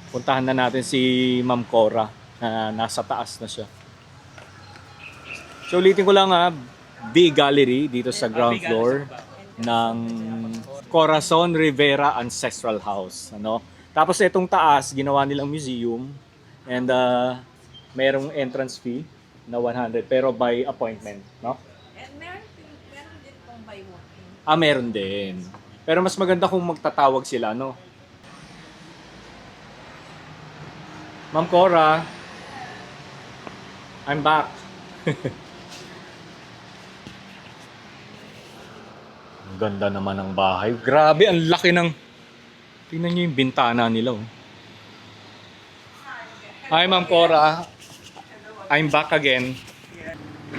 Puntahan na natin si Ma'am Cora na nasa taas na siya. So ulitin ko lang B Gallery dito sa ground floor ng Corazon Rivera Ancestral House. Ano? Tapos itong taas, ginawa nilang museum and mayroong entrance fee na 100 pero by appointment. No? And meron din pong by walking. Meron din. Pero mas maganda kung magtatawag sila, no? Ma'am Cora, I'm back. Ang ganda naman ng bahay. Grabe, ang laki ng... Tingnan niyo yung bintana nila. Oh. Hi, Ma'am Cora. I'm back again.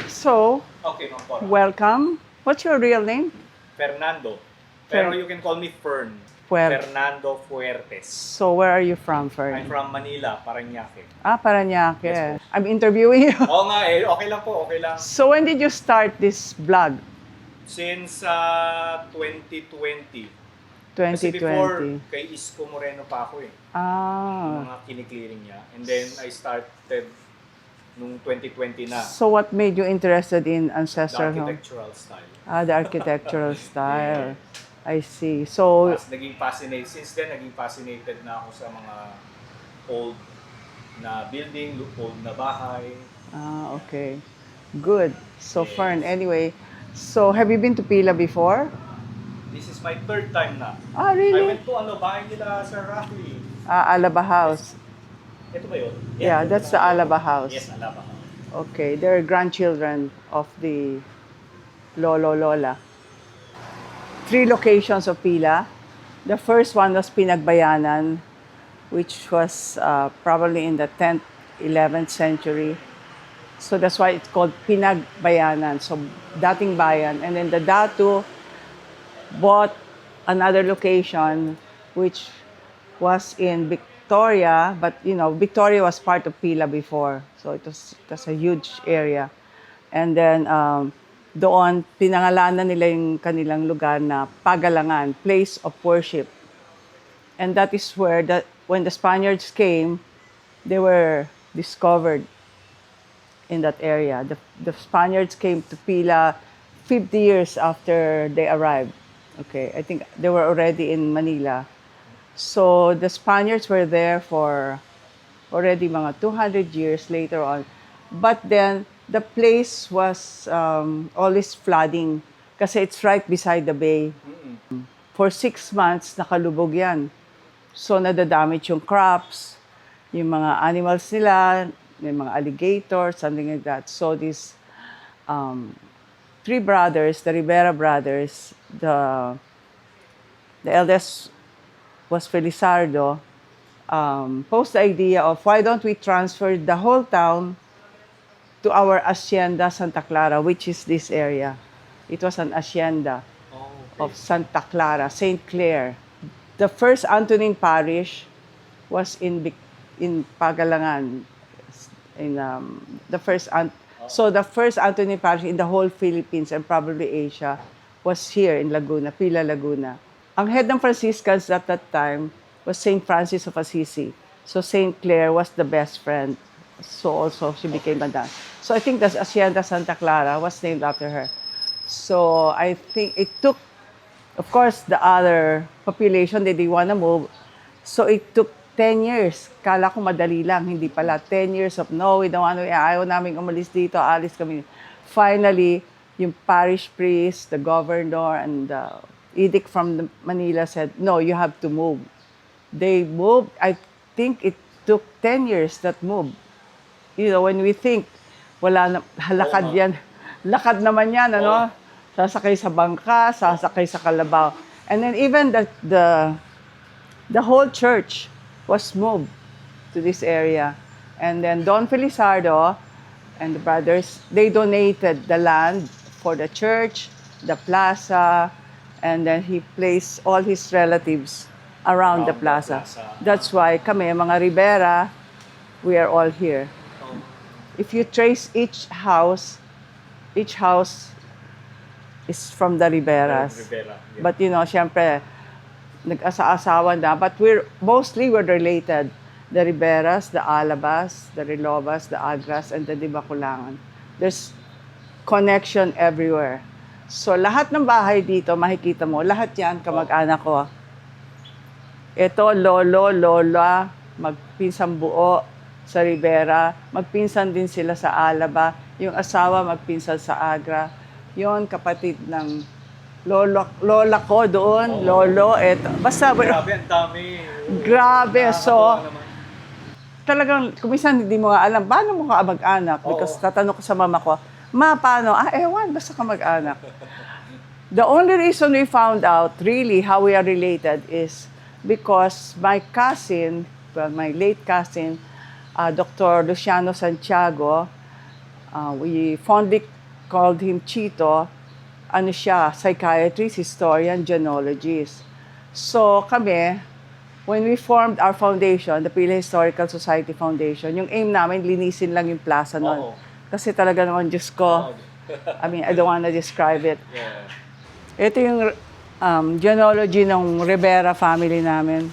So, Okay, Ma'am Cora. welcome. What's your real name? Fernando. Pero you can call me Fern. Fernando Fuertes. So, where are you from, I'm Fern? from Manila, Parañaque. Parañaque. Yes, I'm interviewing you. Oo nga okay lang po, okay lang. So, when did you start this vlog? Since 2020. Kasi 2020. before, kay Isko Moreno pa ako yung Ah. mga kiniklearing niya. And then I started nung 2020 na, So, what made you interested in the ancestral home? architectural style. The architectural style. I see. So, Tapos naging fascinated, since then naging fascinated na ako sa mga old na building, old na bahay. okay. Good. So, Fern, anyway. So, have you been to Pila before? This is my third time na. I Really? went to bahay nila sa Rafley. Alaba House. Ito ba yun? Yeah, that's the Alaba House. Yes, Alaba House. Okay, they're grandchildren of the Lolo Lola. 3 locations of Pila. The first one was Pinagbayanan, which was probably in the 10th, 11th century. So that's why it's called Pinagbayanan. So dating bayan. And then the Datu bought another location, which was in Victoria, but Victoria was part of Pila before. So that's a huge area. And then doon, pinangalanan nila yung kanilang lugar na Pagalangan, place of worship. And that is where, when the Spaniards came, they were discovered in that area. The Spaniards came to Pila 50 years after they arrived. Okay, I think they were already in Manila. So the Spaniards were there for already mga 200 years later on. But then, the place was always flooding kasi it's right beside the bay. For 6 months, nakalubog yan. So, nadadamage yung crops, yung mga animals nila, yung mga alligators, something like that. So, these 3 brothers, the Rivera brothers, the eldest was Felizardo, posed the idea of why don't we transfer the whole town to our Hacienda Santa Clara, which is this area. It was an hacienda of Santa Clara, St. Clair. The first Antonine parish was in Pagalangan. So the first Antonine parish in the whole Philippines and probably Asia was here in Laguna, Pila, Laguna. Ang head ng Franciscans at that time was St. Francis of Assisi. So St. Clair was the best friend. So also she became a nun. So I think the Hacienda Santa Clara was named after her. So I think it took, of course, the other population, they didn't want to move. So it took 10 years. Kala ko madali lang, hindi pala. 10 years of, no, we don't want to, ayaw namin umalis dito, alis kami. Finally, yung parish priest, the governor, and the edict from Manila said, no, you have to move. They moved. I think it took 10 years that moved. When we think, wala na, lakad yan. Lakad naman yan, ano? Sasakay sa bangka, sasakay sa kalabaw. And then even the whole church was moved to this area. And then Don Felizardo and the brothers, they donated the land for the church, the plaza, and then he placed all his relatives around the plaza. That's why kami, mga Rivera, we are all here. If you trace each house is from the Riveras. Rivera, yeah. But syempre, nag-asa-asawa na. But we're related. the Riberas, the Alabas, the Rilobas, the Agras, and the Dibaculangan. There's connection everywhere. So lahat ng bahay dito, makikita mo, lahat yan kamag-anak ko. Ito, lolo, lola, magpinsang buo sa Ribera, magpinsan din sila sa Alaba, yung asawa magpinsan sa Agra, yon kapatid ng lola ko doon, lolo, eto. Basta, Grabe, ang dami. grabe. So, Nakakatawa naman. talagang, kumisan hindi mo nga alam, paano mo ka mag-anak? Because tatanong ko sa mama ko, ma, paano? Ewan, basta ka mag-anak. The only reason we found out, really, how we are related is because my cousin, well, my late cousin, Dr. Luciano Santiago, we fondly called him Chito, ano siya, psychiatrist, historian, genealogist. So kami, when we formed our foundation, the Pila Historical Society Foundation, yung aim namin, linisin lang yung plaza nun. Kasi talaga naman, Diyos ko, I mean, I don't wanna describe it. Ito yung genealogy ng Rivera family namin.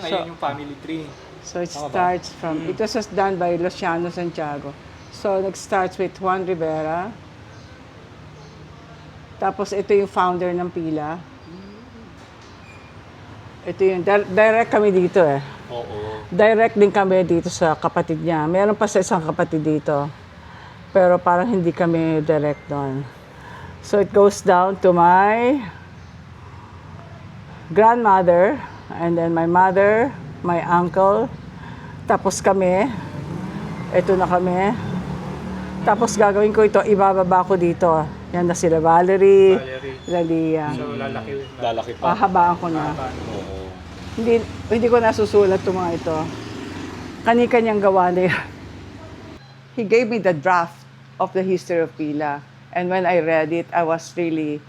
Ayun yung family tree. So it starts from, it was just done by Luciano Santiago. So nag-starts with Juan Rivera. Tapos ito yung founder ng Pila. Ito yung, direct kami dito eh. Oo. Direct din kami dito sa kapatid niya. Meron pa sa isang kapatid dito. Pero parang hindi kami direct doon. So it goes down to my grandmother, and then my mother, my uncle, tapos kami, eto na kami. Tapos gagawin ko ito, ibababa ko dito. Yan na sila Valerie, Lalia. So, lalaki pa. Pahabaan ko na. Oo. Hindi ko nasusulat itong mga ito. Kani-kanyang gawa na yan. He gave me the draft of the history of Pila. And when I read it, I was really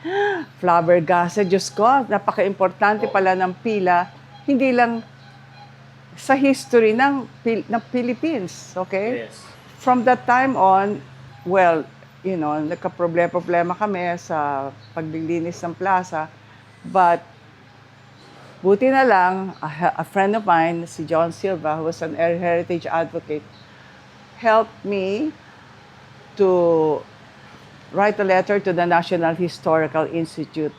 flabbergasted. Diyos ko, napaka-importante pala ng Pila. Hindi lang sa history ng Philippines, okay? Yes. From that time on, well, you know, nagka-problema kami sa paglilinis ng plaza. But, buti na lang, a friend of mine, si John Silva, who was an heritage advocate, helped me to write a letter to the National Historical Institute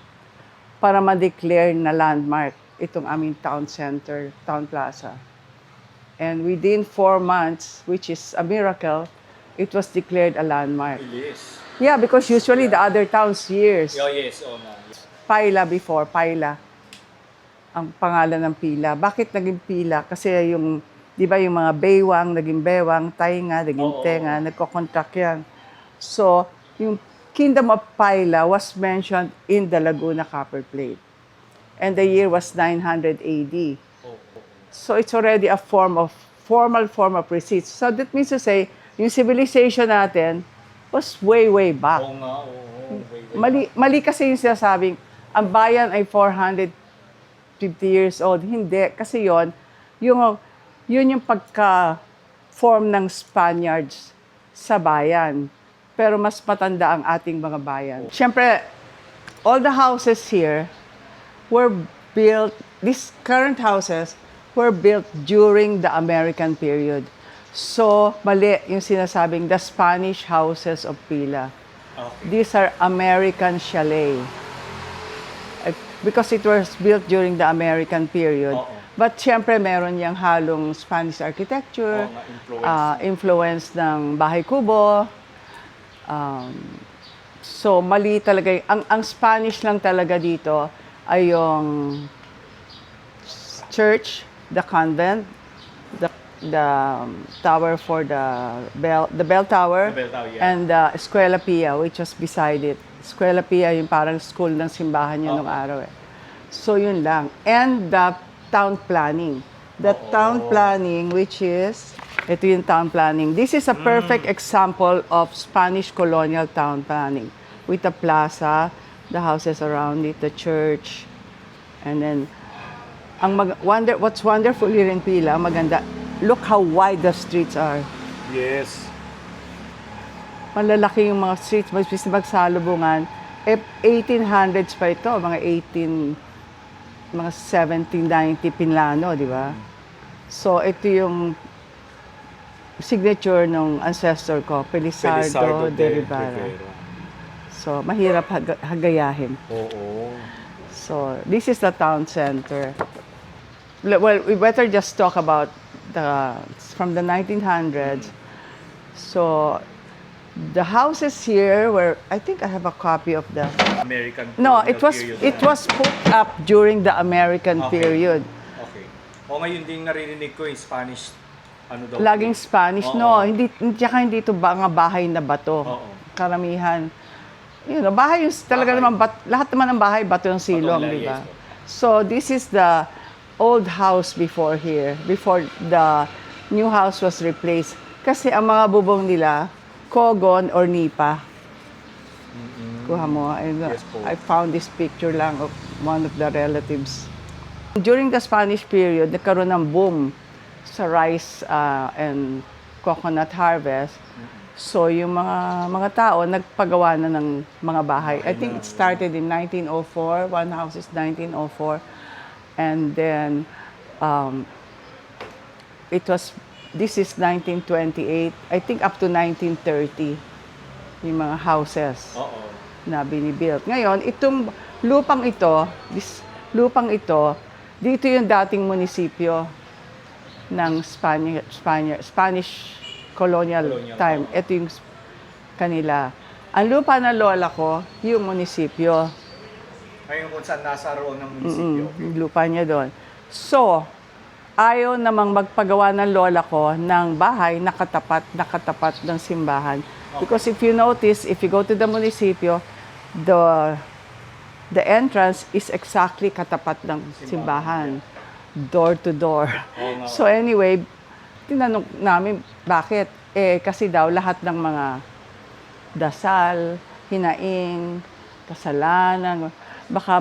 para ma-declare na landmark itong aming town center, town plaza. And within 4 months, which is a miracle, it was declared a landmark. Yes. Yeah, because usually the other towns, years. Oh, yes. Oh, na. Paila before, Paila. Ang pangalan ng Pila. Bakit naging Pila? Kasi yung, di ba yung mga baywang, naging bewang, tainga, naging tenga, nagko-contract yan. So, yung Kingdom of Paila was mentioned in the Laguna Copper Plate. And the year was 900 AD. So it's already a formal form of receipts. So that means to say, yung civilization natin was way, way back. Oo nga, oo. Mali kasi yung sinasabing, ang bayan ay 450 years old. Hindi. Kasi yun yung pagka-form ng Spaniards sa bayan. Pero mas matanda ang ating mga bayan. Siyempre, all the houses here were built, these current houses were built during the American period. So, mali yung sinasabing the Spanish houses of Pila. Okay. These are American chalet. Because it was built during the American period. But siyempre, meron yung halong Spanish architecture, influence ng bahay kubo. So, mali talaga. Ang Spanish lang talaga dito ay yung church, the convent, the tower for the bell tower, and the Escuela Pia, which was beside it. Escuela Pia, yung parang school ng simbahan niya nung araw eh. So, yun lang. And the town planning. The town planning, which is, ito yung town planning. This is a perfect example of Spanish colonial town planning. With the plaza, the houses around it, the church, and then, what's wonderful here in Pila, maganda, look how wide the streets are. Yes. Malalaki yung mga streets, magsalubungan. 1800s pa ito, mga 1790 Pinlano, di ba? So, ito yung signature ng ancestor ko, Pelisardo de Rivera. So, mahirap hagayahin. Oo. So, this is the town center. Well, we better just talk about from the 1900s. So, the houses here were, I think I have a copy of the. American No, colonial it period. was put up during the American Okay. period. Okay. O ngayon din naririnig ko yung Spanish, ano daw? Laging Spanish. Oo. No, hindi ito mga bahay na bato. Oo. Karamihan. Bahay yung talaga Bahay. naman, lahat naman ng bahay, bato yung silong, Bato, di ba? yes po. So, this is the old house before here, before the new house was replaced. Kasi ang mga bubong nila, kogon or nipa. Kuha mo. Yes po. I found this picture lang of one of the relatives. During the Spanish period, nagkaroon ng boom sa rice and coconut harvest. So, yung mga tao, nagpagawa na ng mga bahay. I think it started in 1904. One house is 1904. And then, this is 1928. I think up to 1930, yung mga houses Oo. na binibuilt. Ngayon, itong lupang ito, dito yung dating munisipyo ng Spanish colonial time. Ito yung kanila. Ang lupa na lola ko, yung munisipyo. Ngayon kung saan nasa roon ng munisipyo. Yung lupa niya doon. So, ayaw namang magpagawa ng lola ko ng bahay nakatapat ng simbahan. Because if you notice, if you go to the munisipyo, the entrance is exactly katapat ng simbahan. Door to door. Oo nga. So anyway, tinanong namin, bakit? Kasi daw lahat ng mga dasal, hinaing, kasalanan, baka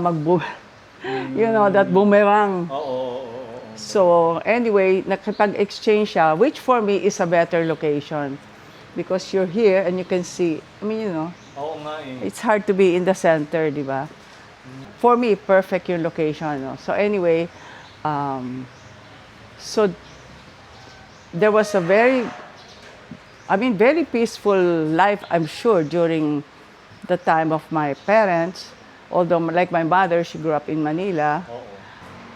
that boomerang. Oo. So anyway, nakipag-exchange siya, which for me is a better location. Because you're here and you can see, Oo nga eh. it's hard to be in the center, di ba? For me, perfect yung location. No? So anyway, so there was a very peaceful life, I'm sure, during the time of my parents. Although, like my mother, she grew up in Manila. Oo.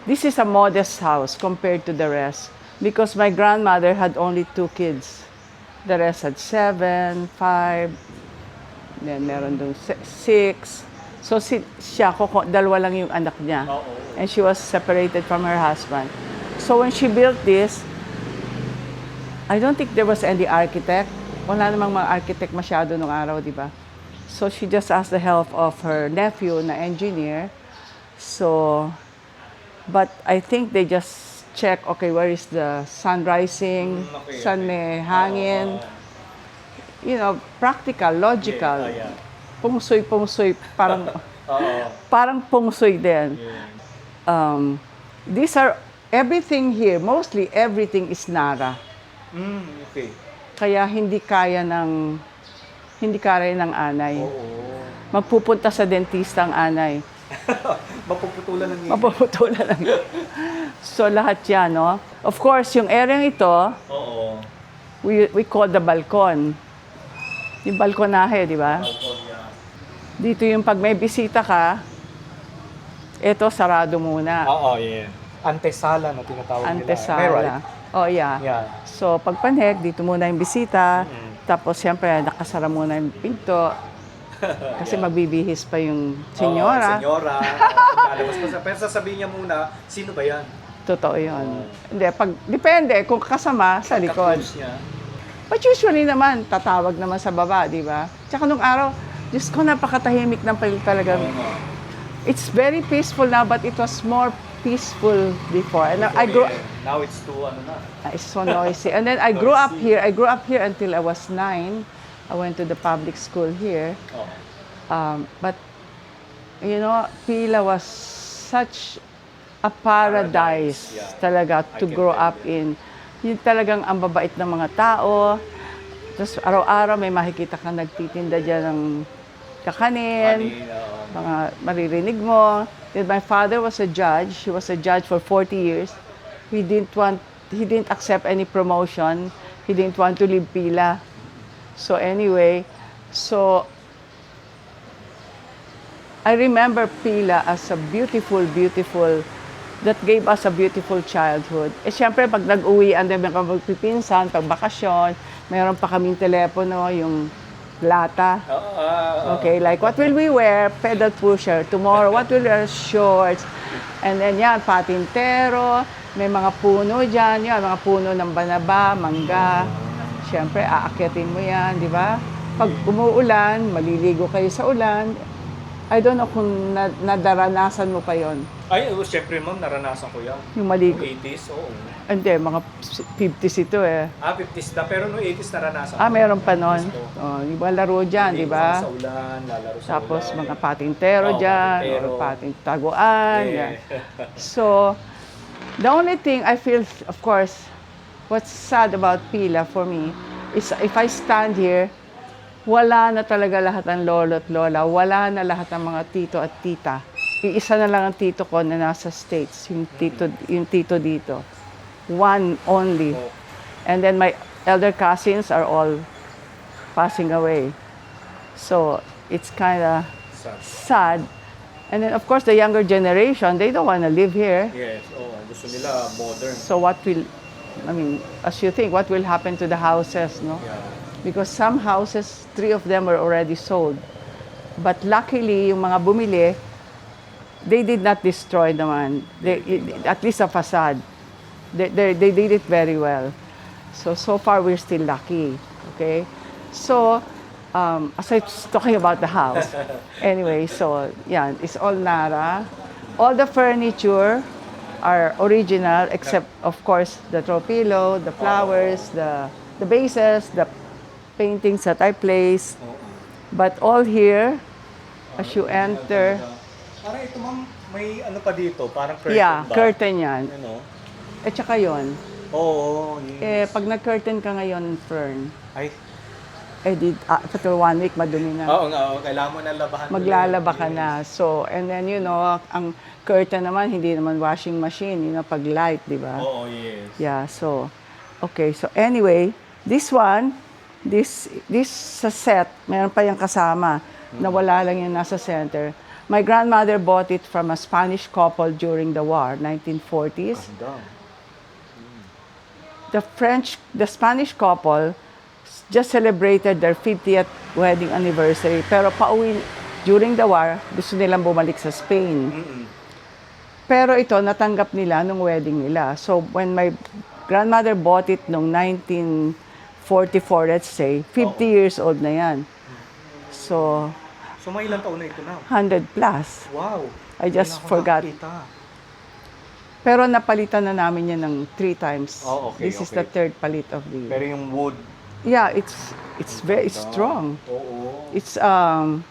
This is a modest house compared to the rest because my grandmother had only 2 kids. The rest had 7, 5, then meron dong 6. So siya, dalawa lang yung anak niya. Oo. And she was separated from her husband. So when she built this, I don't think there was any architect. Wala namang mga architect masyado nung araw, di ba? So she just asked the help of her nephew na engineer. So, but I think they just check, okay, where is the sun rising, Okay. sun may hangin. Practical, logical. Yeah. Pungsoy, parang Oo. parang pungsoy din. Yeah. These are, everything here, mostly everything is Nara. Okay. Kaya hindi kaya ng anay. Oo. Magpupunta sa dentista ang anay. Mapuputulan ng ngipin. Mapuputulan lang. So lahat yan, no? Of course, yung area ito, Oo. we call the balcon. Yung balkonahe, di ba? Yeah. Dito yung pag may bisita ka, ito sarado muna. Oo, yeah. Antesala na tinatawag nila. Am I Antesala. right? Oh, yeah. Yeah. So, pag panek, dito muna yung bisita. Tapos, siyempre, nakasara muna yung pinto. Kasi magbibihis pa yung senyora. Senyora. Pagkalabas pa sa pero sasabihin niya muna, sino ba yan? Totoo yun. Hindi, depende. Kung kasama, sa likod. Ka-close niya. But usually naman, tatawag naman sa baba, di ba? Tsaka nung araw, Diyos ko, napakatahimik ng talaga. It's very peaceful now, but it was more peaceful before. And I grew Now it's too, ano na. It's so noisy. And then I grew up here. I grew up here until I was 9. I went to the public school here. Oh. But, Pila was such a paradise yeah. talaga to I can grow tell up in. Yung talagang ang babait ng mga tao. Tapos araw-araw may makikita kang nagtitinda dyan ng kakanin. Mga maririnig mo. Then my father was a judge. He was a judge for 40 years. He didn't want he didn't accept any promotion. He didn't want to leave Pila. So anyway, so I remember Pila as a beautiful, beautiful, that gave us a beautiful childhood. Eh syempre, pag nag-uwian din mga magpipinsan, pag bakasyon, mayroon pa kaming telepono, yung lata. Okay, like what will we wear? Pedal pusher. Tomorrow, what will we wear? Shorts. And then yan, patintero. May mga puno dyan. Yan, mga puno ng banaba, mangga. Siyempre, aakyatin mo yan, di ba? Pag umuulan, maliligo kayo sa ulan. I don't know kung nadaranasan mo pa yon. Ay, syempre ma'am, naranasan ko yan. Yung maligo. Noong 80s, oo. Hindi, mga 50s ito eh. 50s na, pero noong 80s naranasan ko. Meron pa nun. Oh, yung mga laro dyan, di ba? Sa ulan, lalaro sa Tapos ulan. mga patintero dyan, patintero. or pating taguan. Yeah. Yan. So, the only thing I feel, of course, what's sad about Pila for me, is if I stand here, wala na talaga lahat ng lolo at lola, wala na lahat ng mga tito at tita. Iisa na lang ang tito ko na nasa States, yung tito dito. One only. And then my elder cousins are all passing away. So, it's kind of sad. And then, of course, the younger generation, they don't want to live here. Yes, gusto nila modern. So what will, I mean, as you think, what will happen to the houses, no? Yeah. Because some houses, 3 of them were already sold. But luckily, yung mga bumili, they did not destroy naman. At least a facade. They did it very well. So far, we're still lucky. Okay? So, as I was talking about the house, anyway, so, yeah, it's all Nara. All the furniture are original, except, of course, the throw pillow, the flowers, the vases, the paintings that I placed. But all here, as you enter, Parang ito ma'am, may ano pa dito, parang curtain yeah, ba? curtain yan. Ano? At saka yun, Oo, pag nag-curtain ka ngayon, Fern, Ay, after 1 week, madumi na. oo nga, kailangan mo na labahan. Maglalaba ka na. So, and then, you know, ang curtain naman, hindi naman washing machine, you know, pag light, di ba? Oo, yes. Yeah, so, okay. So, anyway, this one, this sa set, meron pa yung kasama, na wala lang yung nasa center. My grandmother bought it from a Spanish couple during the war, 1940s. Ganda. The Spanish couple just celebrated their 50th wedding anniversary. Pero pauwi, during the war, gusto nilang bumalik sa Spain. Pero ito, natanggap nila nung wedding nila. So, when my grandmother bought it nung 1944, let's say, 50 years old na yan. So, may ilang taon na ito na? 100 plus. Wow. I just forgot. Pero napalitan na namin yan ng 3 times. Oh, okay, This is the third palit of the... Pero yung wood. Yeah, it's very strong. Oo. It's at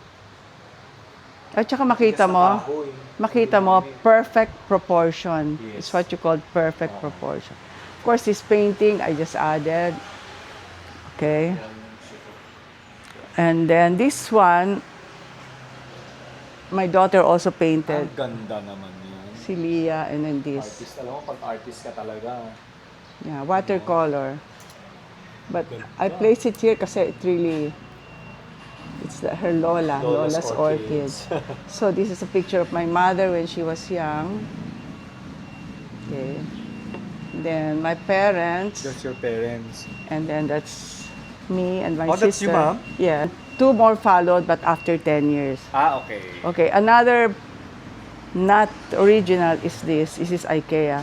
saka makita mo perfect proportion. Yes. It's what you call perfect proportion. Of course, this painting I just added. Okay. And then this one, my daughter also painted. Ang ganda naman yan. Si Leah, and then this. Artist, alam mo, pag artist ka talaga. Yeah, watercolor. But I place it here kasi it really, it's her Lola's orchids. So this is a picture of my mother when she was young. Okay. Then my parents. That's your parents. And then that's me and my Oh, sister. that's you, ma'am? Yeah. 2 more followed, but after 10 years. Okay. Okay, another not original is this. This is IKEA.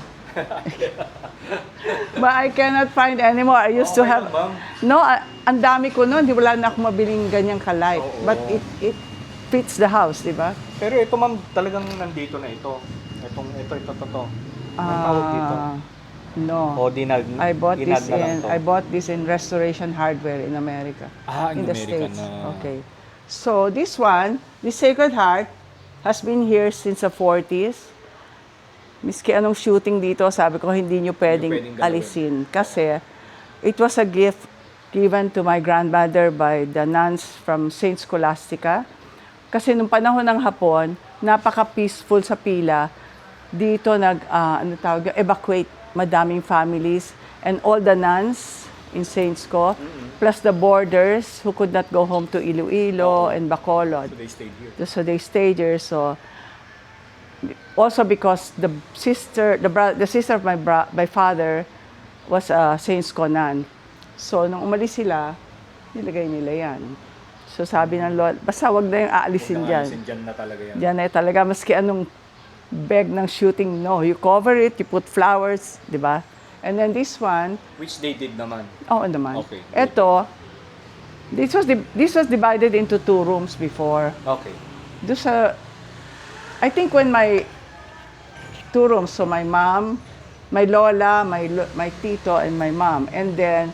But I cannot find anymore. I used to Okay have... lang, ma'am. No, ang dami ko noon. Wala na ako mabiling ganyang ka-light. Oo. But it fits the house, di ba? Pero ito ma'am, talagang nandito na ito. Ito. Ang tawag dito. No. O I bought inad this na lang to. I bought this in Restoration Hardware in America. In the America States. na. Okay. So this one, this Sacred Heart, has been here since the 40s. Miski anong shooting dito, sabi ko hindi nyo pwedeng pwedeng alisin. Kasi it was a gift given to my grandmother by the nuns from Saint Scholastica. Kasi nung panahon ng Hapon, napaka-peaceful sa Pila. Dito evacuate madaming families, and all the nuns in Saints Co, plus the boarders who could not go home to Iloilo and Bacolod. So they stayed here. So they stayed here. So also because the sister of my father was a Saints Co nun. So nung umalis sila, nilagay nila yan. So sabi ng Lola, basta wag na yung aalisin dyan. Dyan na talaga yan. Diyan ay talaga, maski anong bag ng shooting, no. You cover it, you put flowers, di ba? And then this one, Which they did naman. oh, naman. Okay. Ito, this was divided into 2 rooms before. Okay. Doon sa, I think when my 2 rooms, so my mom, my lola, my tito, and my mom. And then,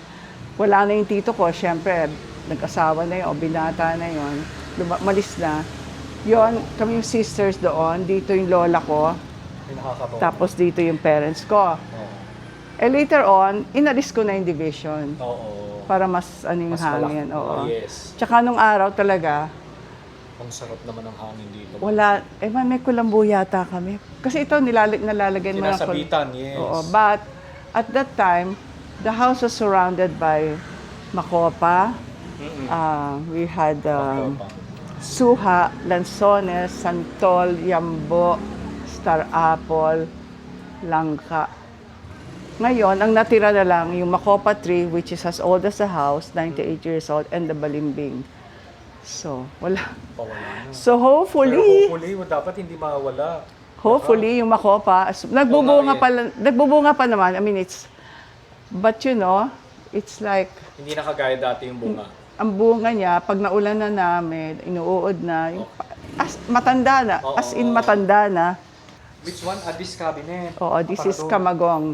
wala na yung tito ko, syempre, nag-asawa na yun, o binata na yun, malis na. Yon, kami yung sisters doon, dito yung lola ko, Ay, nakakatawa. tapos dito yung parents ko. Oo. Eh later on, inalis ko na yung division Oo. para mas ano yung Mas hangin. malaki. Oo. Yes. Tsaka nung araw talaga, Ang sarap naman ng hangin dito. wala, may kulambu yata kami. Kasi ito, nalalagyan mo ng Sinasabitan, yes. Oo, but at that time, the house was surrounded by Macopa. We had Suha, Lanzones, Santol, Yambo, Star Apple, Langka. Ngayon, ang natira na lang yung Macopa tree, which is as old as the house, 98 years old, and the balimbing. So, wala. Pawala na. So, Pero hopefully, dapat hindi mawala. hopefully, yung Macopa, nagbubunga pa naman. I mean, but you know, it's like, Hindi na kagaya dati yung bunga. ang bunga niya, pag naulan na namin, inuuod na, matanda na, Oo. as in matanda na. Which one? This cabinet. Oo, this is Aparador. Kamagong.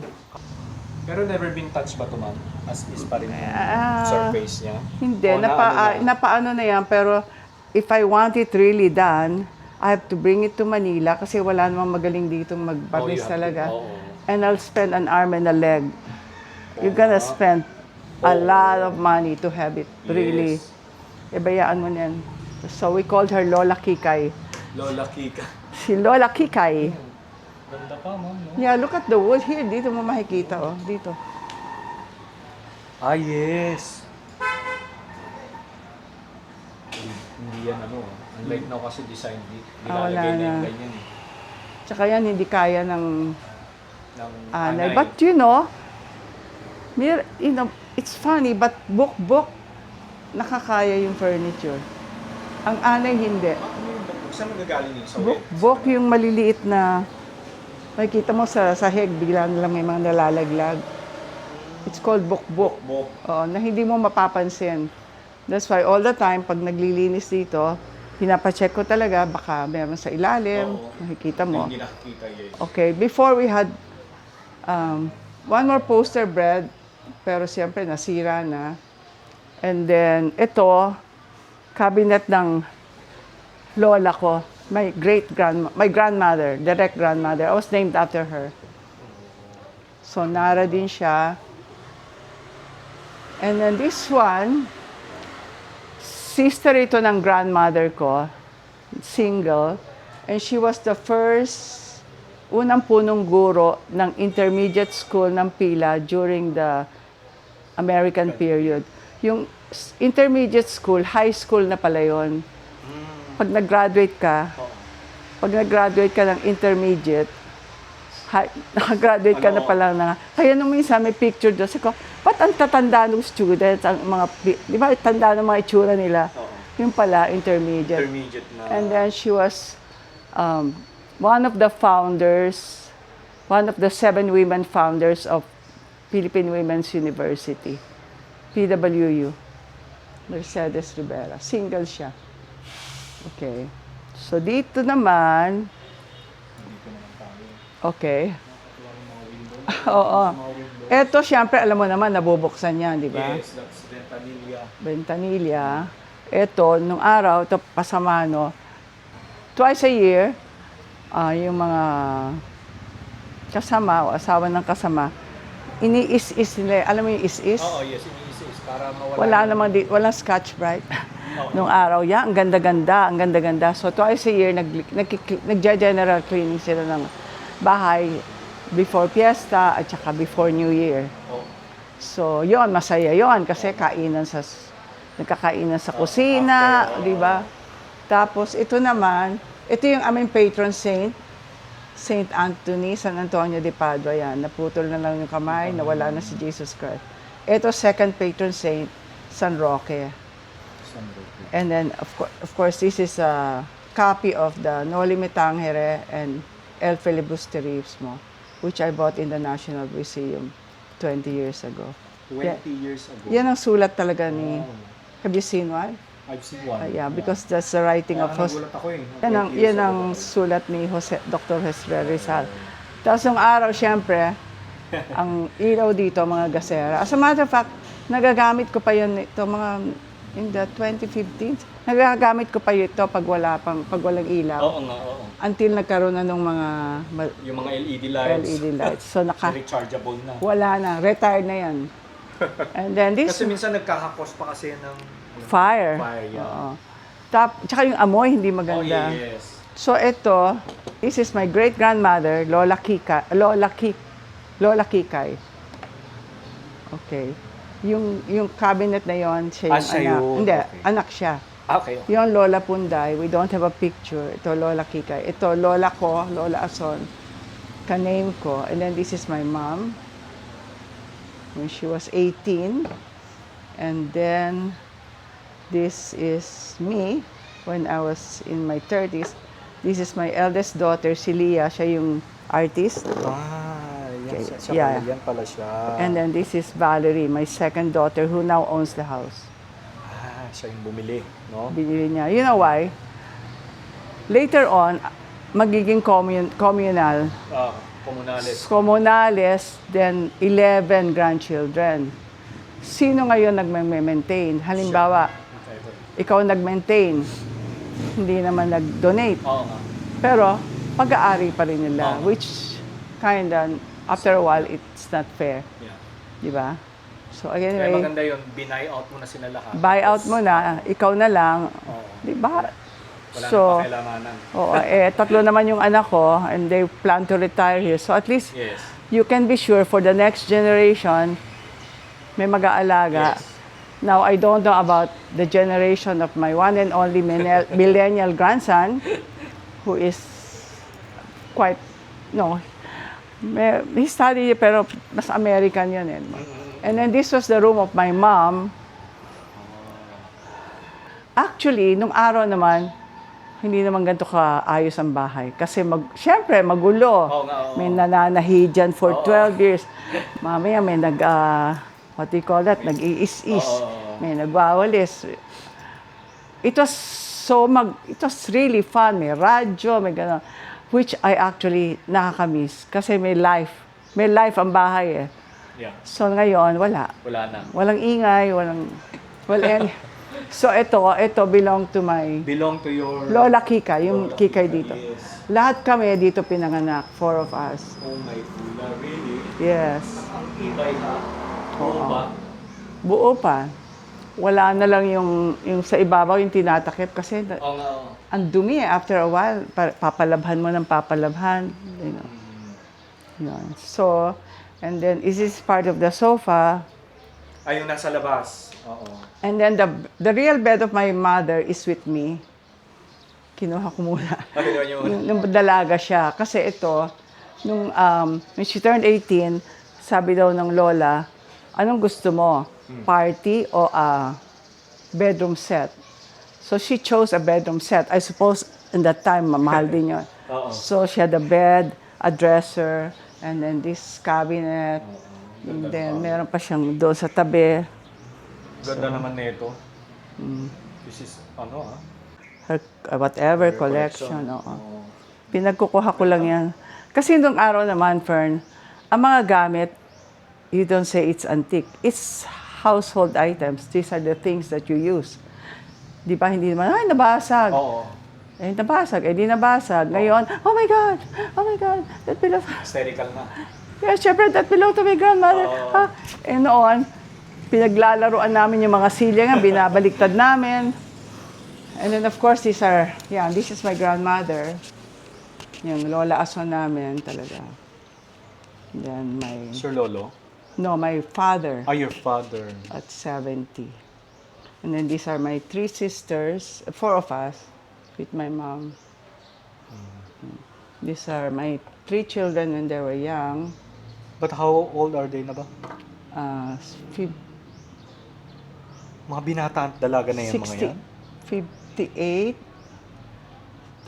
Pero never been touched ba ito, ma'am? As is pa rin yung surface niya? Hindi, O, naano na? napaano na yan, pero if I want it really done, I have to bring it to Manila kasi wala namang magaling dito Oh, you magbarnis have to. talaga. Oo. And I'll spend an arm and a leg. You're gonna spend a lot of money to have it really. Yes. Ibayaan mo niyan. So we called her Lola Kikay. Lola Kika. Si Lola Kikay. Ganda pa, ma'am, no? Yeah, look at the wood here. Dito mo makikita, oh. Dito. Ah, yes. Hindi yan ano. Unlike now kasi design, Wala nilalagay na yung na. ganyan eh. Tsaka yan, hindi kaya ng Ng anay. anay. But you know, it's funny, but book, nakakaya yung furniture. Ang anay, hindi. Ano yung book? Saan magagaling yun? Sa Book yung maliliit na, makikita mo sa sahig, bigla na lang may mga nalalaglag. It's called book. Book. Oo, na hindi mo mapapansin. That's why all the time, pag naglilinis dito, pinapacheck ko talaga, baka meron sa ilalim, Oo. makikita mo. Hindi nakikita yun. Okay, before we had one more poster bread, pero siyempre nasira na. And then, ito, cabinet ng lola ko, my grandmother, direct grandmother. I was named after her. So, Nara din siya. And then this one, sister ito ng grandmother ko, single. And she was the unang punong guro ng intermediate school ng Pila during the American period. Yung intermediate school, high school na pala yun. Pag nag-graduate ka ng intermediate, nakagraduate ka na pala na. Kaya nung minsan may picture doon, sabi ko, ba't ang tatanda ng students, ang mga, di ba, tanda ng mga itsura nila? Yung pala, intermediate. Intermediate na. And then she was one of the 7 women founders of Philippine Women's University, PWU, Mercedes Rivera. Single siya. Okay. So dito naman, okay. Oo. Ito, siyempre, alam mo naman, nabubuksan yan, di ba? Yes, that's Ventanilla. Ventanilla. Ito, nung araw, ito Pasamano, twice a year, yung mga kasama o asawa ng kasama, ini-is-is nila. Alam mo yung is-is? Oo, yes, iniisis. Para mawala. Walang Scotch Brite. Nung araw, ang ganda-ganda. So twice a year, nag-general cleaning sila ng bahay. before Fiesta at saka before New Year. Oh. So, yon masaya yon kasi nagkakainan sa kusina, di ba? Tapos, ito naman, ito yung aming patron saint, Saint Anthony, San Antonio de Padua, yan. Naputol na lang yung kamay, nawala na si Jesus Christ. Ito, second patron saint, San Roque. And then, of course, this is a copy of the Noli Me Tangere and El Filibusterismo, which I bought in the National Museum 20 years ago. 20 years ago. Yan ang sulat talaga ni... Have you seen one? I've seen one. Yeah, because that's the writing of Jose. Nagulat ako eh. Yan ang sulat ni Dr. Jose Rizal. Tapos yung araw, syempre, ang ilaw dito, mga gasera. As a matter of fact, nagagamit ko pa yun ito, mga in the 2015. Nagagamit ko pa ito pag walang ilaw. Oo nga, oo. Until nagkaroon na ng mga Yung mga LED lights. LED lights. So, Rechargeable na. wala na. Retired na yan. And then this... Kasi minsan nagkakakos pa kasi ng Fire. Fire, yeah. Oo. Tsaka yung amoy, hindi Oh, maganda. yes. So ito, this is my great-grandmother, Lola Kikay. Okay. Yung cabinet na yon, siya yung siya anak. yun. Hindi, Okay. anak siya. Okay. Yung Lola Punday, we don't have a picture. Ito, Lola Kikay. Ito, Lola ko, Lola Ason. Ka-name ko. And then this is my mom. When she was 18. And then, this is me when I was in my 30s. This is my eldest daughter, si Leah. Siya yung artist. Yan, Okay, yeah. Yan pala siya. And then this is Valerie, my second daughter, who now owns the house. Siya yung bumili, no? Binili niya. You know why? Later on, magiging communal. Comunales, then 11 grandchildren. Sino ngayon nag-maintain? Halimbawa, ikaw nag-maintain, hindi naman nag-donate. Oo nga. Pero, pag-aari pa rin nila, which kinda, after a while, it's not fair. Yeah. Di ba? So, Kaya anyway, maganda yun, buy out mo na sila lahat. buy out mo na, ikaw na lang. Oo. Di ba? Wala So, na pakailanganan. oo, tatlo naman yung anak ko, and they plan to retire here. So, at least, Yes. you can be sure for the next generation, may mag-aalaga. Yes. Now, I don't know about the generation of my one and only millennial grandson, who is quite, he studied, pero mas American yun. And then this was the room of my mom. Actually, nung araw naman, hindi naman ganito kaayos ang bahay. Kasi syempre, magulo. Oo nga, oo. May nananahi dyan for 12 years. Mamaya may what do you call that? Nag-iis-is. May nagwawalis. It was really fun. May radyo, may gano'n. Which I actually nakakamiss. Kasi may life. May life ang bahay eh. Yeah. So ngayon, wala. Wala na. Walang ingay, So ito belong to my Belong to your... Lola Kika, yung Lola Kikay Kika, dito. yes. Lahat kami dito pinanganak, 4 of us. Oh my God, really? Yes. Ang ibay na. Oo ba? Buo pa. Wala na lang yung sa ibabaw yung tinatakip kasi Oo nga, oo. ang dumi eh. After a while, papalabhan mo ng papalabhan. Yun. So, and then this is part of the sofa. Ay, yung nasa labas. Oo. And then the real bed of my mother is with me. Kinuha ko muna. Nung dalaga siya. Kasi ito, when she turned 18, sabi daw ng lola, anong gusto mo? Party o bedroom set? So she chose a bedroom set. I suppose in that time, mahal din yun. So she had a bed, a dresser, and then this cabinet. And then meron pa siyang doon sa tabi. Ganda naman nito. This is, Her whatever collection. Oo. Pinagkukuha ko lang yan. Kasi nung araw naman, Fern, ang mga gamit, you don't say it's antique. It's household items. These are the things that you use. Di ba? Hindi naman, ay, nabasag. Oo. Nabasag. Di nabasag. Ngayon, oh my God, that belongs. Hysterical na. Yes, syempre, that belonged to my grandmother. Noon, pinaglalaroan namin yung mga silya nga, binabaliktad namin. And then, of course, this is my grandmother. Yung Lola Ason namin talaga. Then Sir Lolo? my father Your father. at 70. And then these are my 3 sisters, 4 of us, with my mom. These are my 3 children when they were young. But how old are they na ba? Fif- Mga binata at dalaga na yung mga 60, yan? 58,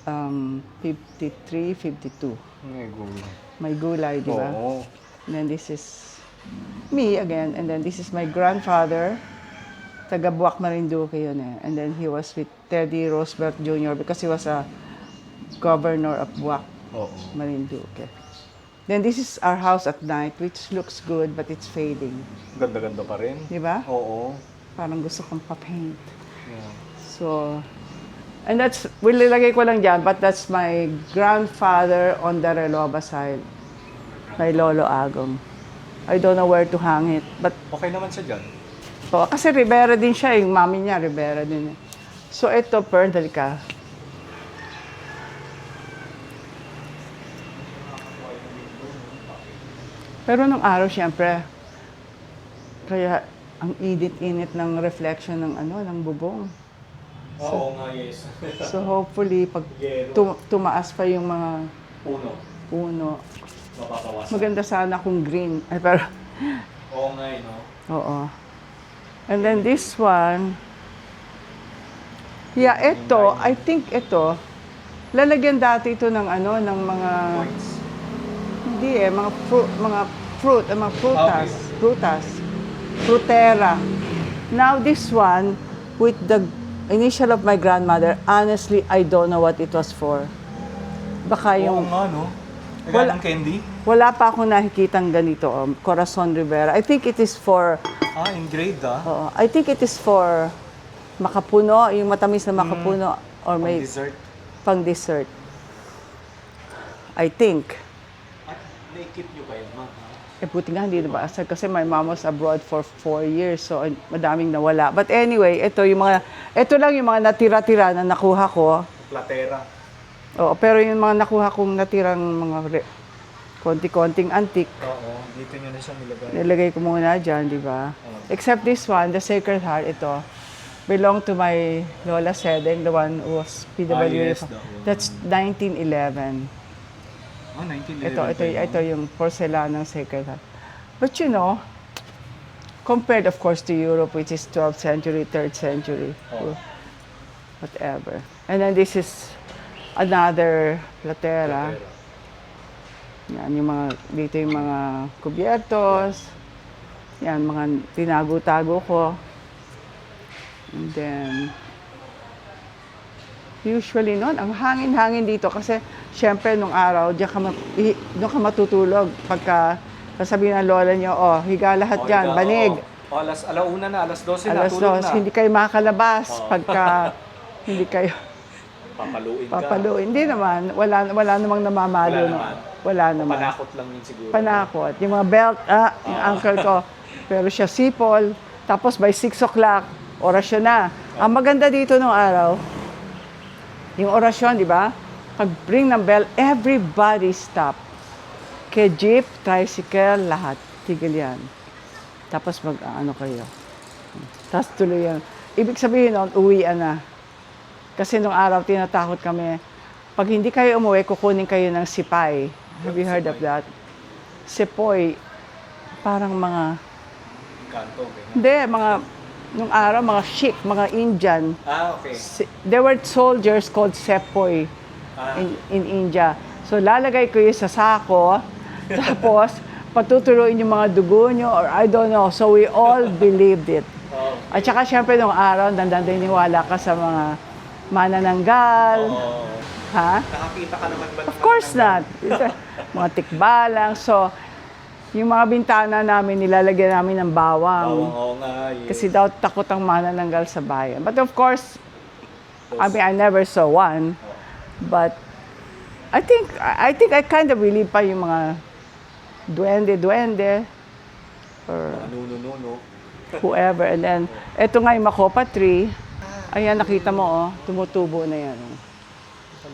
53, 52. Ay, gulo. May gulay, di ba? Oo. And then this is me again. And then this is my grandfather. Taga Buwak Marinduque yun eh. And then he was with Teddy Roosevelt Jr. because he was a governor of Buwak Oo. Marinduque. Then this is our house at night, which looks good, but it's fading. Ganda-ganda pa rin. Di ba? Oo. Parang gusto kong pa-paint. Yeah. So, and that's, wililagay ko lang dyan, but that's my grandfather on the Reloba side. My Lolo Agong. I don't know where to hang it, but Okay naman siya dyan. kasi Rivera din siya, yung mami niya, Rivera din. So, ito, Pearl, dali ka. Pero nung araw, siyempre, kaya ang init-init ng reflection ng ng bubong. Oo nga, yes. So, hopefully, pag tumaas pa yung mga puno, Mapapawasan. maganda sana kung green. Ay, pero, Oo nga, no? oo. And then this one, yeah, ito, I think ito, lalagyan dati ito ng ng mga, Points. hindi mga fruit, mga prutas, Okay. prutas, frutera. Now this one, with the initial of my grandmother, honestly, I don't know what it was for. Baka Oo yung, nga, no? Wala. Wala. Candy? wala pa akong nakikitang ganito, Corazon Rivera. I think it is for, Engraved I think it is for makapuno, yung matamis na makapuno, or may Dessert. pang dessert. I think. At naikip nyo ba yun, ma'am? Buti nga hindi nabasag kasi my mom was abroad for 4 years, so madaming nawala. But anyway, ito lang yung mga natira-tira na nakuha ko. Platera. Oo, pero yung mga nakuha kong natirang mga konti-konting antique, Oo, dito nyo na siya nilagay. nilagay ko muna dyan, di ba? Except this one, the Sacred Heart, ito, belong to my Lola Sedeng, the one who was PWA. Yes, that one. That's 1911. 1911. Ito yung porcelanang Sacred Heart. But you know, compared of course to Europe, which is 12th century, 3rd century, whatever. And then this is another platera. Yan, dito yung mga kubyertos. Yan, mga tinago-tago ko. And then, usually noon, ang hangin-hangin dito kasi syempre nung araw, doon ka matutulog pagka sasabihin ng lola niyo, higa lahat dyan, banig. Alauna na, alas 12 na, Alas tulog na. 2, hindi kayo makakalabas pagka hindi kayo Papaluin ka. papaluin. Hindi naman, wala namang namamalo. Wala no? naman. Wala naman. Panakot lang yun siguro. Panakot. Yung mga belt, yung uncle ko. Pero siya sipol. Tapos by 6 o'clock, orasyon na. Ang maganda dito nung araw, yung orasyon, di ba? Pag ring ng bell, everybody stop. Kaya jeep, tricycle, lahat. Tigil yan. Tapos kayo. Tapos tuloy yan. Ibig sabihin nun, uwian na. Kasi nung araw, tinatakot kami, pag hindi kayo umuwi, kukunin kayo ng sipay. Have you heard of that? Sepoy, parang mga, Kanto, ganyan. hindi, nung araw, mga Sikh, mga Indian. Okay. There were soldiers called sepoy in India. So, lalagay ko yun sa sako, tapos, patutuloyin yung mga dugo nyo, or I don't know. So, we all believed it. At saka, syempre, nung araw, nandiniwala ka sa mga manananggal. Ha? Nakakita ka naman ba? Of course not. Mga tikbalang. So, yung mga bintana namin, nilalagyan namin ng bawang. Oo nga. Yes. Kasi daw takot ang manananggal sa bayan. But of course, I mean, I never saw one. But I think I kind of believe pa yung mga duwende, or Nuno. whoever. And then, eto nga yung makopa tree. Ayan, nakita mo, tumutubo na yan.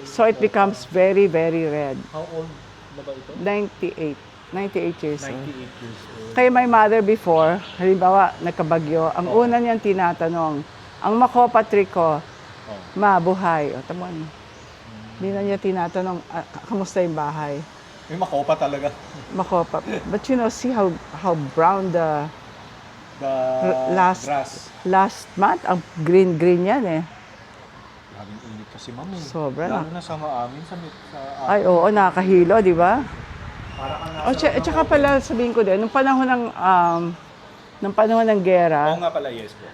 So, it becomes very, very red. How old na ba ito? 98. 98 years 98 old. years old. Kaya my mother before, halimbawa, nagkabagyo, ang una niyang tinatanong, ang Makopa tree ko, mabuhay. O, tamo niyo. Hindi na niya tinatanong, kamusta yung bahay? May makopa talaga. Makopa. But you know, see how brown the The last grass. last month, ang green yan eh. Maraming init kasi, ma'am. Sobra Lalo na. na sa maamin, sa Ay, oo, nakakahilo, di ba? para kang O, tsaka pala sabihin ko din, nung panahon ng gera, Oo nga pala, yes po.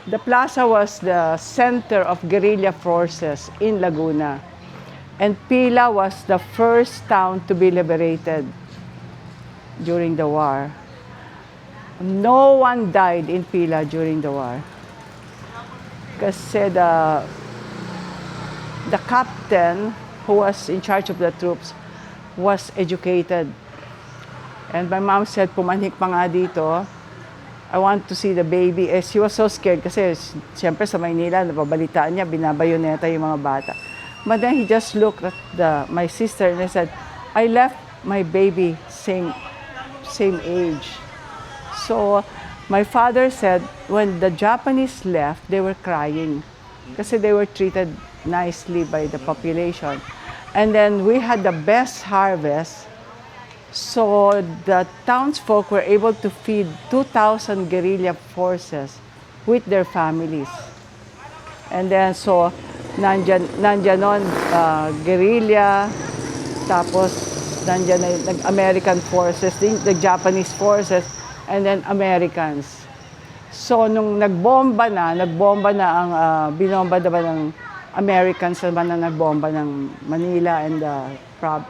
the plaza was the center of guerrilla forces in Laguna. And Pila was the first town to be liberated during the war. No one died in Pila during the war. Kasi the captain who was in charge of the troops was educated. And my mom said, pumanhik pa nga dito, I want to see the baby. Eh, she was so scared kasi siyempre sa Maynila, napabalitaan niya, binabayoneta yung mga bata. But then he just looked at my sister and he said, I left my baby same age. So my father said, when the Japanese left, they were crying kasi they were treated nicely by the population. And then we had the best harvest. So the townsfolk were able to feed 2,000 guerrilla forces with their families. And then so nandyan nun, guerrilla, tapos nandyan na yung American forces, the Japanese forces, and then Americans. So nung nagbomba na ang binomba naman ng Americans naman na nagbomba ng Manila and the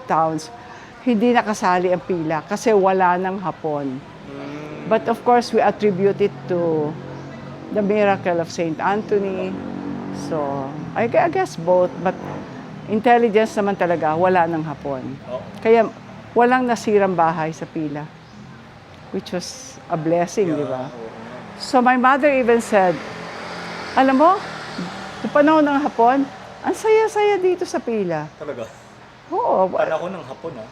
towns, hindi nakasali ang Pila kasi wala ng Hapon. But of course, we attribute it to the miracle of Saint Anthony. So, I guess both, but intelligence naman talaga, wala ng Hapon. Kaya walang nasirang bahay sa Pila, which was a blessing, di ba? So my mother even said, alam mo, sa panahon ng Hapon, ang saya-saya dito sa Pila. Talaga? Oo. Panahon ng hapon, ha?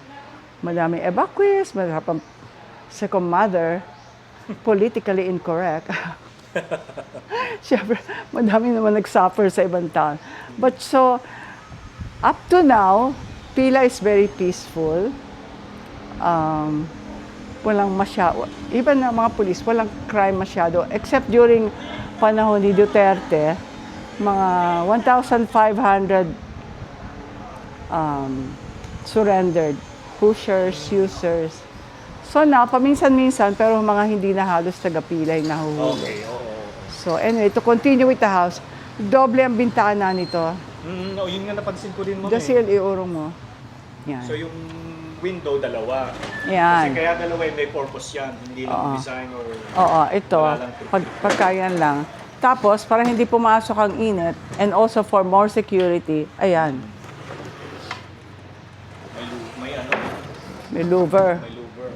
Madaming evacuees, madaming second mother, politically incorrect. Siyempre, madami naman nag-suffer sa ibang town. But so, up to now, Pila is very peaceful. Walang masyado, even na mga pulis, walang crime masyado, except during panahon ni Duterte, mga 1,500 surrendered, pushers, users. So now, paminsan-minsan, pero mga hindi na halos taga-Pila yung nahuhuli. Okay, oo. So anyway, to continue with the house, doble ang bintana nito. Yun nga napansin ko din, ma'am. Dasil, iurong mo. Yan. So yung window, dalawa. Yan. Kasi kaya dalawa may purpose yan. Hindi lang design or... Oo, ito, Wala lang pagkayan lang. Tapos, para hindi pumasok ang init, and also for more security, ayan, May ano? may louver. May louver.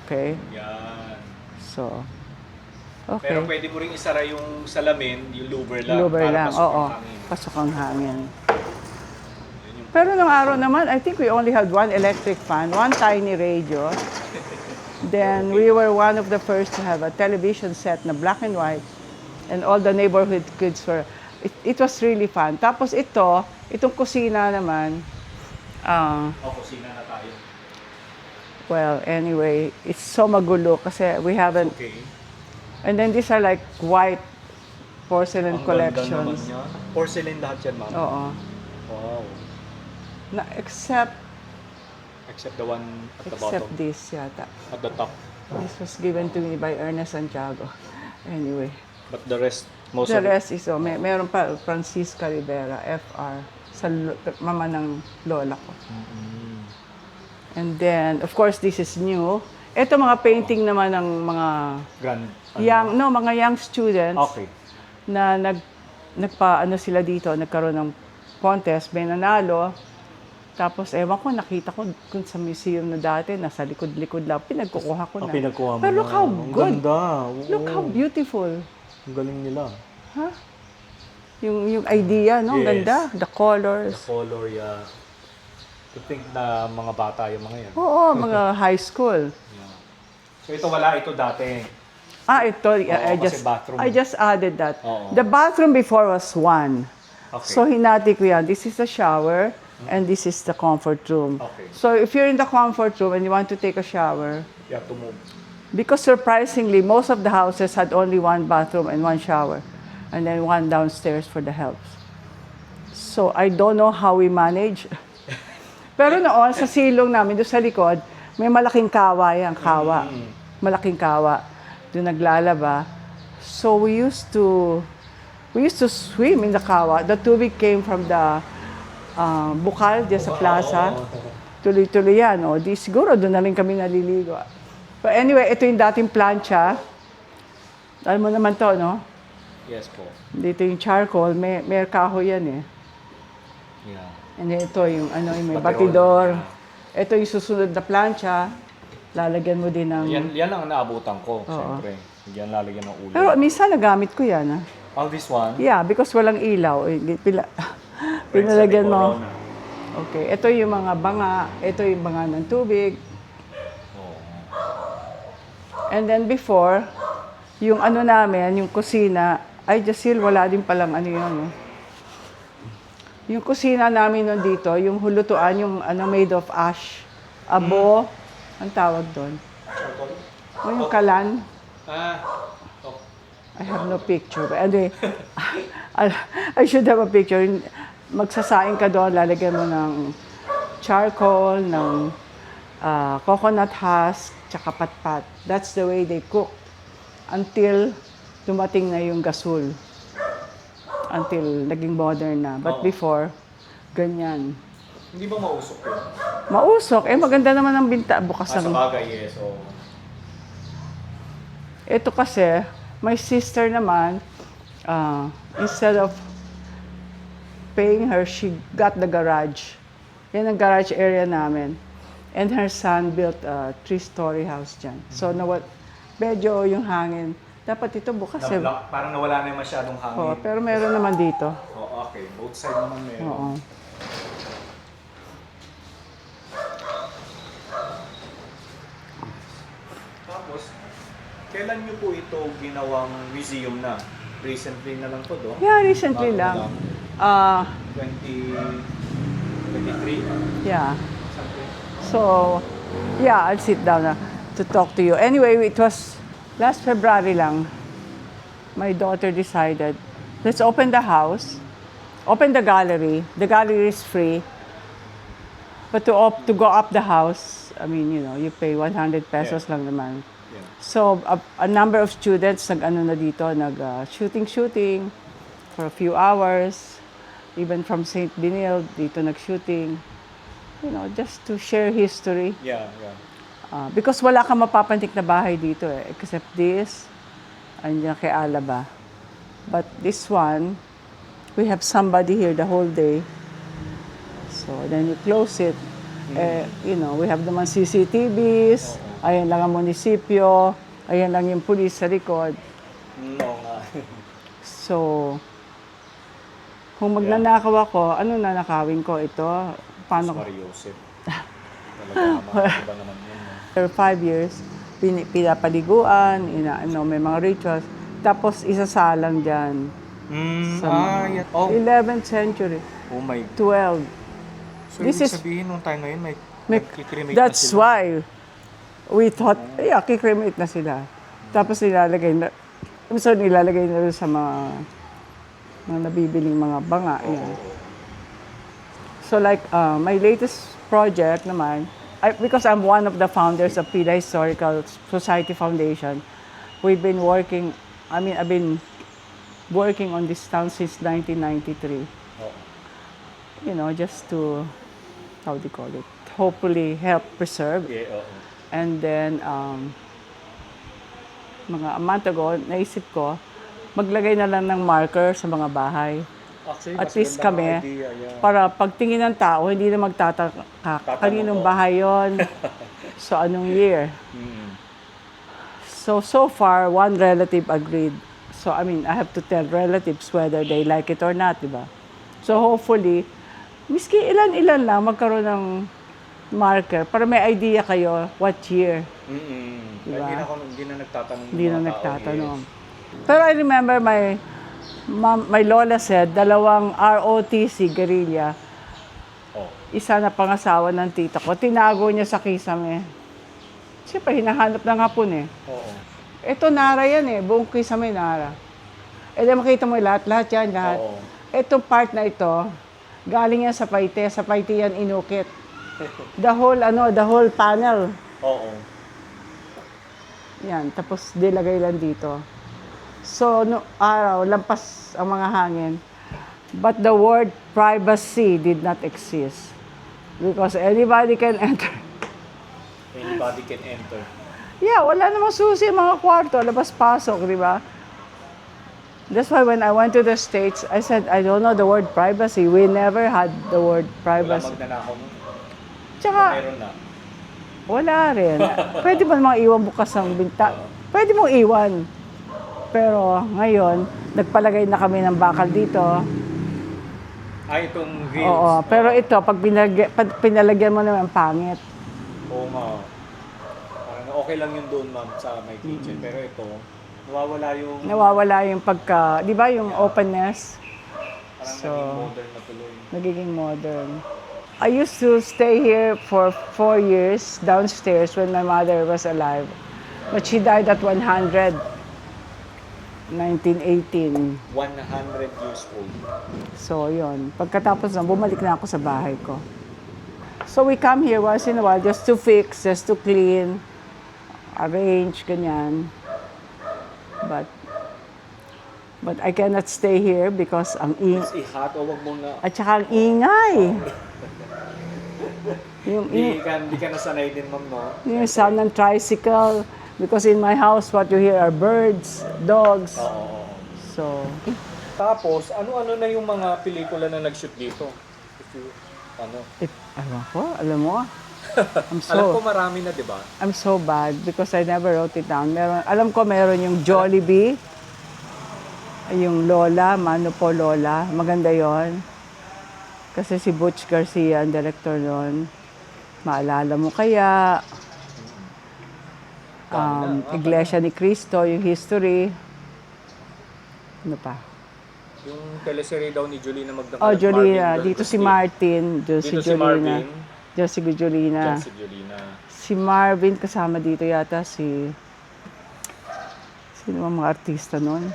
Okay, Yan. so, Pero okay. pwede mo rin isara yung salamin, yung louver lang. Louver para lang, pasok ang oo, hangin. pasok ang hangin. Pero nung araw naman, I think we only had one electric fan, one tiny radio. Then we were one of the first to have a television set na black and white. And all the neighborhood kids were, it was really fun. Tapos itong kusina naman, Kusina na tayo. well, anyway, it's so magulo kasi we haven't, Okay. and then these are like white porcelain Ang ganda naman collections. niya. Porcelain lahat yan, ma'am. Oo. Wow. Except Except the one at the bottom. this yata. At the top. This was given to me by Ernest Santiago. Anyway. But the rest, most The of it. rest is, meron pa Francisca Rivera, FR, sa mama ng lola ko. And then, of course, this is new. Ito mga painting naman ng mga mga young students Okay. na nagpa-ano sila dito, nagkaroon ng contest, may nanalo. Tapos, ewan ko, nakita ko kung sa museum na dati, nasa likod-likod lang, pinagkukuha ko na. Pinagkuha mo Pero look how Ang good. ganda. Look how beautiful. Ang galing nila. Ha? Yung idea, no? Ang Yes. ganda. The colors. The color, yeah. To think na mga bata yung mga yan. Oo, mga high school. Yeah. So ito wala ito dati. Ito, kasi bathroom. I just added that. Oo. The bathroom before was one. Okay. So hinati ko yan. This is the shower and this is the comfort room. Okay. So if you're in the comfort room and you want to take a shower, You have to move. because surprisingly, most of the houses had only one bathroom and one shower, and then one downstairs for the helps. So I don't know how we manage. Pero noon, sa silong namin, doon sa likod, may malaking kawa yan, kawa. Malaking kawa. Doon naglalaba. So we used to swim in the kawa. The tubig came from the bukal dyan sa plaza. Tuloy-tuloy yan. O, di siguro doon na rin kami naliligo. But anyway, ito yung dating plancha. Alam mo naman to, no? Yes po. Dito yung charcoal. May kahoy yan eh. Yeah. And ito yung may Batidor. batidor. Ito yung susunod na plancha. Lalagyan mo din ng... Yan lang ang naabutan ko, siyempre. Yan lalagyan ng ulo. Pero minsan nagamit ko yan. Oh, this one? Yeah, because walang ilaw. Pinalagyan mo. Okay, ito yung mga banga. Ito yung banga ng tubig. Oh. And then before, yung namin, yung kusina, ay Jasil, wala din palang yun. Yung kusina namin nun dito, yung hulutuan, yung made of ash. Abo, ang tawag doon. O yung kalan. Oh. I have no picture. But anyway, I should have a picture. Magsasaing ka doon, lalagyan mo ng charcoal, ng coconut husk, tsaka patpat. That's the way they cook until dumating na yung gasol. Until naging modern na. But before, ganyan. Hindi ba mausok yun? Mausok. Maganda naman ang binta. Bukas Sa ang... bagay, yes. So, Ito kasi, my sister naman, instead of paying her, she got the garage. Yan ang garage area namin. And her son built a 3-story house dyan. So, medyo yung hangin. Dapat ito bukas eh. parang nawala na yung masyadong hangin. Oo, pero meron naman dito. Oh, okay. Both side naman meron. Oo. Tapos, kailan niyo po ito ginawang museum na? Recently na lang po, do? Yeah, recently lang. 2023? Yeah. Something. So, yeah, I'll sit down to talk to you. Anyway, it was last February lang. My daughter decided, let's open the house, open the gallery. The gallery is free. But to go up the house, I mean, you pay 100 pesos lang naman. Yeah. So, a number of students shooting for a few hours. Even from St. Benil, dito nag-shooting. Just to share history. Yeah. Because wala kang mapapantik na bahay dito except this, andyan kay Alaba. But this one, we have somebody here the whole day. So then you close it. We have naman CCTVs, ayan lang ang munisipyo, ayan lang yung police sa likod. Oo nga. So, kung magnanakaw ako, ano nanakawin ko? Ito, paano ko? Mario Joseph. Talaga naman yun. For 5 years, pinapaliguan, may mga rituals. Tapos isasalang dyan. Yeah. Oh. 11th century, Oh my. 12. So, This ibig is- sabihin nung time na yun, may kikremate na That's sila. why we thought, kikremate na sila. Tapos nilalagay na rin sa mga nabibiling mga banga. Yan. So like, my latest project naman, because I'm one of the founders of Pila Historical Society Foundation, I've been working on this town since 1993. Oh. Just to, how do you call it? Hopefully help preserve. Yeah, oo. And then, a month ago, naisip ko, maglagay na lang ng marker sa mga bahay. Actually, At mas least gandang kami, idea, yeah. para pagtingin ng tao, hindi na magtataka, kaninong bahay yon. So, anong year? So far, one relative agreed. So, I have to tell relatives whether they like it or not, di ba? So, hopefully, Miski ilan-ilan lang magkaroon ng marker para may idea kayo what year. Diba? Hindi na nagtatanong. Hindi na nagtatanong. Pero I remember my lola said, 2 ROTC guerrilla. Oh. Isa na pangasawa ng tita ko. Tinago niya sa kisame. Siyempre, hinahanap ng hapon eh. Oo. Ito Nara yan eh. Buong kisame Nara. E di makita mo lahat yan, lahat. Oo. Itong part na ito, galing yan sa Paite. Sa Paite yan inukit. The whole panel. Oo. Yan, tapos dilagay lang dito. So, no araw, lampas ang mga hangin. But the word privacy did not exist. Because anybody can enter. Anybody can enter. Yeah, wala namang susi mga kwarto, labas-pasok, di ba? That's why when I went to the States, I said, I don't know the word privacy. We never had the word Wala privacy. magnanakaw nun. Tsaka, Meron na. wala rin. Pwede ba namang iwan bukas ang binta? Pwede mong iwan. Pero ngayon, nagpalagay na kami ng bakal dito. Itong grills. Oo, pero ito, pag pinalagyan mo naman, pangit. Oo nga. Parang okay lang yun doon, ma'am, sa my kitchen. Pero ito, Nawawala yung pagka, di ba yung openness? parang So, naging modern na tuloy. nagiging modern. I used to stay here for 4 years downstairs when my mother was alive. But she died at 100, 1918. 100 years old. So, yun. Pagkatapos na, bumalik na ako sa bahay ko. So, we come here once in a while just to fix, just to clean, arrange, ganyan. But I cannot stay here because ang It's hot o wag mo na. at saka ang ingay. Hindi ka nasanay din, ma'am, no? Yung sound ng tricycle. Because in my house, what you hear are birds, dogs. Oo. So, Tapos, ano-ano na yung mga pelikula na nag-shoot dito? If you, alam mo, alam ko marami na, di ba? I'm so bad because I never wrote it down. Alam ko meron yung Jollibee, yung Lola, Mano po Lola. Maganda yon. Kasi si Butch Garcia ang director nun. Maalala mo kaya, Iglesia ni Cristo, yung history. Ano pa? Yung teleserye daw ni Jolina Magdamag. Oh, Jolina. Dito si Martin. Dito si Dito si Jolina. Marvin. Dito si Jolina. Diyan si Jolina. Si Marvin, kasama dito yata si... Sino ang mga artista nun?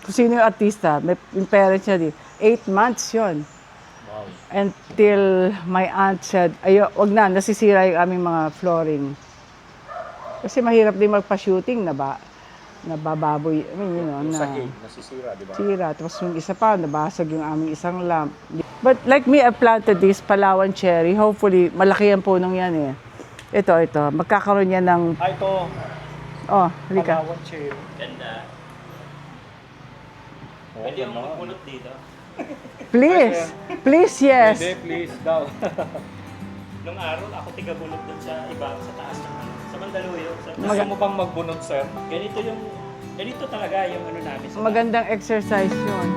Kung sino yung artista, yung parents niya di. 8 months yon. Wow. Until my aunt said, wag na, nasisira yung aming mga flooring. Kasi mahirap din magpa-shooting na ba? Nabababoy, Yung sahig, nasisira, di ba? sira. Tapos yung isa pa, nabasag yung aming isang lamp. But like me, I planted this Palawan cherry. Hopefully, malaki ang punong yan eh. Ito. Magkakaroon yan ng... Ito. Oh, halika. Palawan cherry. Ganda. Oh, Pwede yung magpulot dito. Please, yes. Hindi, please daw. Nung araw, ako tigabulot dun sa iba, sa taas ng ano, sa Mandaluyong. Gusto mo bang magbunot, sir? Ganito talaga yung ano namin sa Magandang exercise yun.